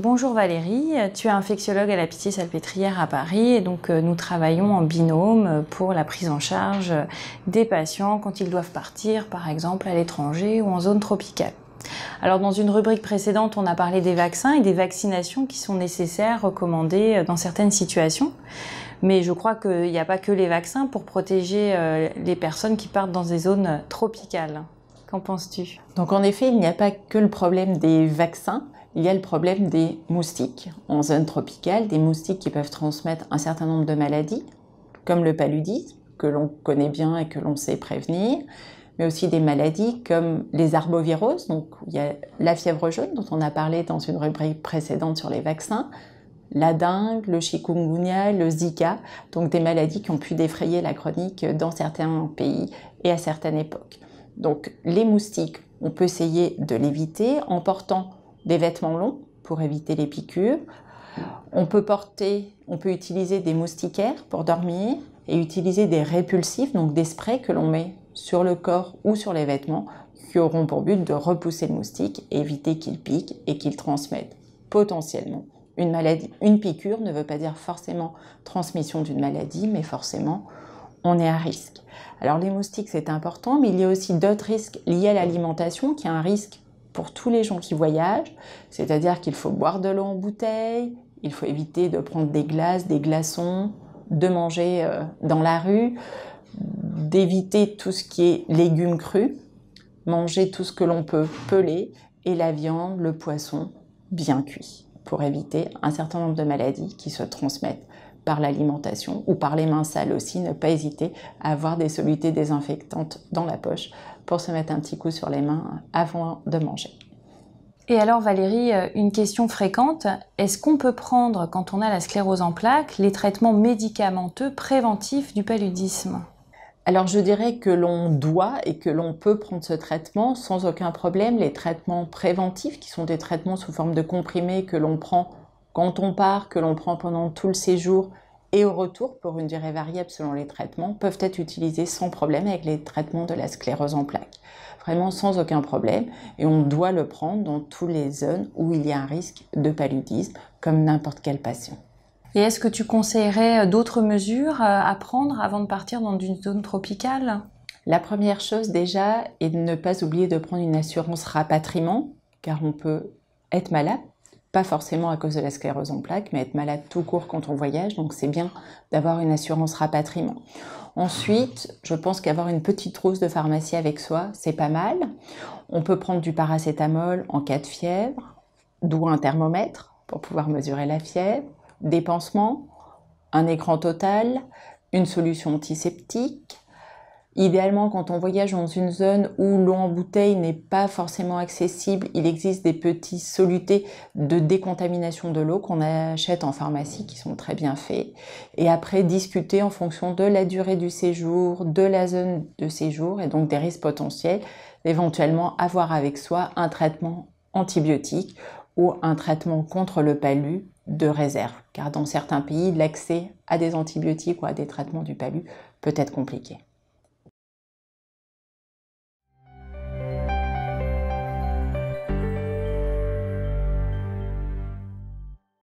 bonjour Valérie, tu es infectiologue à la Pitié-Salpêtrière à Paris et donc nous travaillons en binôme pour la prise en charge des patients quand ils doivent partir par exemple à l'étranger ou en zone tropicale. Alors dans une rubrique précédente, on a parlé des vaccins et des vaccinations qui sont nécessaires, recommandées dans certaines situations. Mais je crois qu'il n'y a pas que les vaccins pour protéger les personnes qui partent dans des zones tropicales. Qu'en penses-tu? Donc en effet, il n'y a pas que le problème des vaccins, il y a le problème des moustiques. En zone tropicale, des moustiques qui peuvent transmettre un certain nombre de maladies, comme le paludisme, que l'on connaît bien et que l'on sait prévenir, mais aussi des maladies comme les arboviroses, donc il y a la fièvre jaune dont on a parlé dans une rubrique précédente sur les vaccins, la dengue, le chikungunya, le Zika, donc des maladies qui ont pu défrayer la chronique dans certains pays et à certaines époques. Donc les moustiques, on peut essayer de l'éviter en portant des vêtements longs pour éviter les piqûres. On peut utiliser des moustiquaires pour dormir et utiliser des répulsifs, donc des sprays que l'on met sur le corps ou sur les vêtements qui auront pour but de repousser le moustique, éviter qu'il pique et qu'il transmette potentiellement une maladie. Une piqûre ne veut pas dire forcément transmission d'une maladie, mais forcément on est à risque. Alors les moustiques c'est important, mais il y a aussi d'autres risques liés à l'alimentation qui est un risque pour tous les gens qui voyagent, c'est-à-dire qu'il faut boire de l'eau en bouteille, il faut éviter de prendre des glaces, des glaçons, de manger dans la rue, d'éviter tout ce qui est légumes crus, manger tout ce que l'on peut peler et la viande, le poisson bien cuit pour éviter un certain nombre de maladies qui se transmettent par l'alimentation ou par les mains sales aussi. Ne pas hésiter à avoir des solutés désinfectantes dans la poche pour se mettre un petit coup sur les mains avant de manger. Et alors Valérie, une question fréquente, est-ce qu'on peut prendre, quand on a la sclérose en plaques, les traitements médicamenteux préventifs du paludisme? Alors je dirais que l'on doit et que l'on peut prendre ce traitement sans aucun problème. Les traitements préventifs, qui sont des traitements sous forme de comprimés que l'on prend quand on part, que l'on prend pendant tout le séjour et au retour pour une durée variable selon les traitements, peuvent être utilisés sans problème avec les traitements de la sclérose en plaques. Vraiment sans aucun problème, et on doit le prendre dans toutes les zones où il y a un risque de paludisme, comme n'importe quel patient. Et est-ce que tu conseillerais d'autres mesures à prendre avant de partir dans une zone tropicale? La première chose déjà est de ne pas oublier de prendre une assurance rapatriement, car on peut être malade, pas forcément à cause de la sclérose en plaques, mais être malade tout court quand on voyage, donc c'est bien d'avoir une assurance rapatriement. Ensuite, je pense qu'avoir une petite trousse de pharmacie avec soi, c'est pas mal. On peut prendre du paracétamol en cas de fièvre, d'où un thermomètre pour pouvoir mesurer la fièvre, des pansements, un écran total, une solution antiseptique. Idéalement, quand on voyage dans une zone où l'eau en bouteille n'est pas forcément accessible, il existe des petits solutés de décontamination de l'eau qu'on achète en pharmacie qui sont très bien faits. Et après, discuter en fonction de la durée du séjour, de la zone de séjour et donc des risques potentiels, éventuellement avoir avec soi un traitement antibiotique ou un traitement contre le palu de réserve. Car dans certains pays, l'accès à des antibiotiques ou à des traitements du palu peut être compliqué.